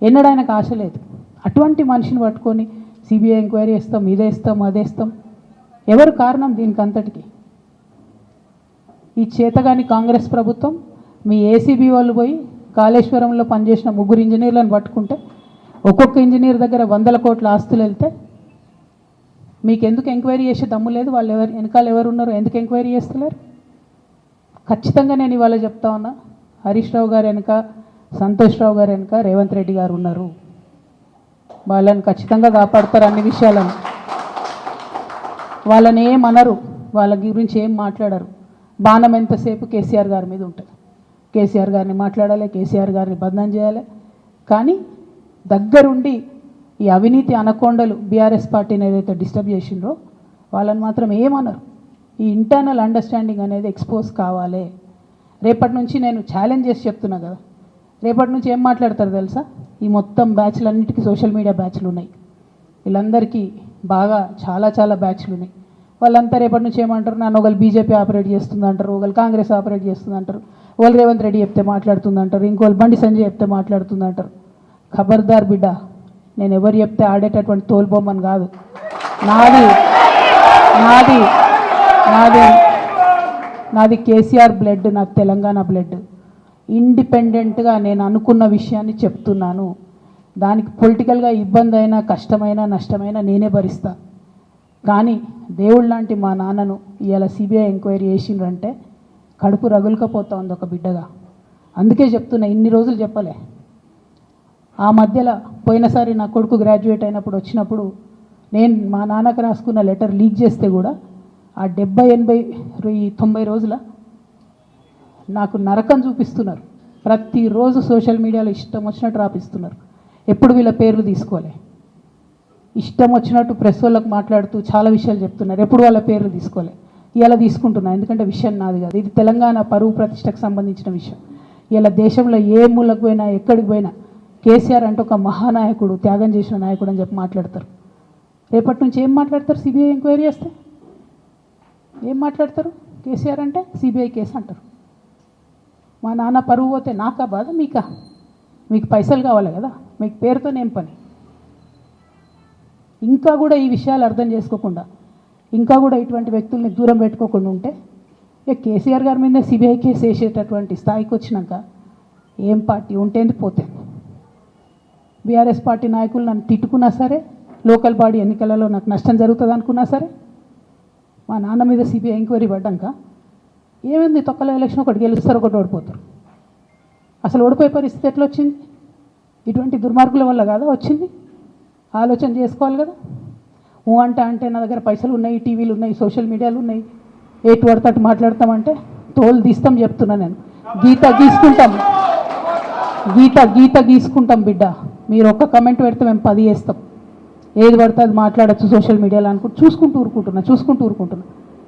ఎన్నడూ ఆయనకు ఆశ లేదు. అటువంటి మనిషిని పట్టుకొని సిబిఐ ఎంక్వైరీ చేస్తాం, ఇదేస్తాం, అదేస్తాం. ఎవరు కారణం దీనికి అంతటికి? ఈ చేతగాని కాంగ్రెస్ ప్రభుత్వం మీ ఏసీబీ వాళ్ళు పోయి కాళేశ్వరంలో పనిచేసిన 3 ఇంజనీర్లను పట్టుకుంటే ఒక్కొక్క ఇంజనీర్ దగ్గర 100 కోట్ల ఆస్తులు వెళ్తే మీకు ఎందుకు ఎంక్వైరీ చేసే దమ్ము లేదు? వాళ్ళు వెనకాల ఎవరు ఉన్నారో ఎందుకు ఎంక్వైరీ చేస్తలేరు? ఖచ్చితంగా నేను ఇవాళ చెప్తా ఉన్నా, హరీష్ రావు గారు వెనక, సంతోష్ రావు గారు వెనక రేవంత్ రెడ్డి గారు ఉన్నారు. వాళ్ళని ఖచ్చితంగా కాపాడతారు అన్ని విషయాలను. వాళ్ళని ఏమనరు, వాళ్ళ గురించి ఏం మాట్లాడరు. బాణం ఎంతసేపు కేసీఆర్ గారి మీద ఉంటుంది. కేసీఆర్ గారిని మాట్లాడాలి, కేసీఆర్ గారిని బదనాం చేయాలి. కానీ దగ్గరుండి ఈ అవినీతి అనకొండలు బీఆర్ఎస్ పార్టీని ఏదైతే డిస్టర్బ్ చేసిండ్రో వాళ్ళని మాత్రం ఏమనరు. ఈ ఇంటర్నల్ అండర్స్టాండింగ్ అనేది ఎక్స్పోజ్ కావాలి. రేపటి నుంచి నేను ఛాలెంజ్ చేసి చెప్తున్నా కదా, రేపటి నుంచి ఏం మాట్లాడతారు తెలుసా? ఈ మొత్తం బ్యాచ్లన్నిటికీ సోషల్ మీడియా బ్యాచ్లు ఉన్నాయి. వీళ్ళందరికీ బాగా చాలా బ్యాచ్లు ఉన్నాయి. వాళ్ళంతా రేపటి నుంచి ఏమంటారు? నన్ను ఒకళ్ళు బీజేపీ ఆపరేట్ చేస్తుందంటారు, ఒకళ్ళు కాంగ్రెస్ ఆపరేట్ చేస్తుందంటారు, ఒకళ్ళు రేవంత్ రెడ్డి చెప్తే మాట్లాడుతుందంటారు, ఇంకోళ్ళు బండి సంజయ్ చెప్తే మాట్లాడుతుందంటారు. ఖబర్దార్ బిడ్డ, నేను ఎవరు చెప్తే ఆడేటటువంటి తోలుబొమ్మని కాదు. నాది నాది నాది నాది కేసీఆర్ బ్లడ్, నాకు తెలంగాణ బ్లడ్. ఇండిపెండెంట్గా నేను అనుకున్న విషయాన్ని చెప్తున్నాను. దానికి పొలిటికల్గా ఇబ్బంది అయినా, కష్టమైనా, నష్టమైనా నేనే భరిస్తా. కానీ దేవుళ్ళ లాంటి మా నాన్నను ఇవాళ సిబిఐ ఎంక్వైరీ చేసిండ్రంటే కడుపు రగులుకపోతా ఉంది ఒక బిడ్డగా. అందుకే చెప్తున్నా, ఇన్ని రోజులు చెప్పలే. ఆ మధ్యలో పోయినసారి నా కొడుకు గ్రాడ్యుయేట్ అయినప్పుడు వచ్చినప్పుడు నేను మా నాన్నకు రాసుకున్న లెటర్ లీక్ చేస్తే కూడా ఆ 70, 80, 90 రోజుల నాకు నరకం చూపిస్తున్నారు. ప్రతిరోజు సోషల్ మీడియాలో ఇష్టం వచ్చినట్టు రాపిస్తున్నారు. ఎప్పుడు వీళ్ళ పేర్లు తీసుకోలే, ఇష్టం వచ్చినట్టు ప్రెస్ వాళ్ళకు మాట్లాడుతూ చాలా విషయాలు చెప్తున్నారు. ఎప్పుడు వాళ్ళ పేర్లు తీసుకోలే. ఇలా తీసుకుంటున్నా, ఎందుకంటే విషయం నాది కాదు. ఇది తెలంగాణ పరువు ప్రతిష్టకు సంబంధించిన విషయం. ఇలా దేశంలో ఏ మూలకు పోయినా, ఎక్కడికి పోయినా కేసీఆర్ అంటే ఒక మహానాయకుడు, త్యాగం చేసిన నాయకుడు అని చెప్పి మాట్లాడతారు. రేపటి నుంచి ఏం మాట్లాడతారు? సిబిఐ ఎంక్వైరీ చేస్తే ఏం మాట్లాడతారు? కేసీఆర్ అంటే సిబిఐ కేసు అంటారు. మా నాన్న పరువు పోతే నాకా బాధ, మీకా? మీకు పైసలు కావాలి కదా, మీకు పేరుతోనేం పని? ఇంకా కూడా ఈ విషయాలు అర్థం చేసుకోకుండా, ఇంకా కూడా ఇటువంటి వ్యక్తుల్ని దూరం పెట్టుకోకుండా ఉంటే కేసీఆర్ గారి మీద సిబిఐ కేసు వేసేటటువంటి స్థాయికి వచ్చినాక ఏం పార్టీ ఉంటేంది పోతే? బీఆర్ఎస్ పార్టీ నాయకులు నన్ను తిట్టుకున్నా సరే, లోకల్ బాడీ ఎన్నికలలో నాకు నష్టం జరుగుతుంది అనుకున్నా సరే, మా నాన్న మీద సిబిఐ ఎంక్వైరీ పడ్డాక ఏమైంది? తొక్కల ఎలక్షన్ ఒకటి గెలుస్తారు, ఒకటి ఓడిపోతారు. అసలు ఓడిపోయే పరిస్థితి ఎట్లా వచ్చింది? ఇటువంటి దుర్మార్గుల వల్ల కాదా వచ్చింది? ఆలోచన చేసుకోవాలి కదా. అంటే నా దగ్గర పైసలు ఉన్నాయి, టీవీలు ఉన్నాయి, సోషల్ మీడియాలు ఉన్నాయి, ఏటు పడితే అటు మాట్లాడతామంటే తోలు తీస్తాం చెప్తున్నా నేను. గీత గీసుకుంటాం బిడ్డ. మీరు ఒక్క కమెంట్ పెడితే మేము 10 చేస్తాం. ఏది పడితే అది మాట్లాడచ్చు సోషల్ మీడియాలో అనుకుంటూ చూసుకుంటూ ఊరుకుంటున్నా.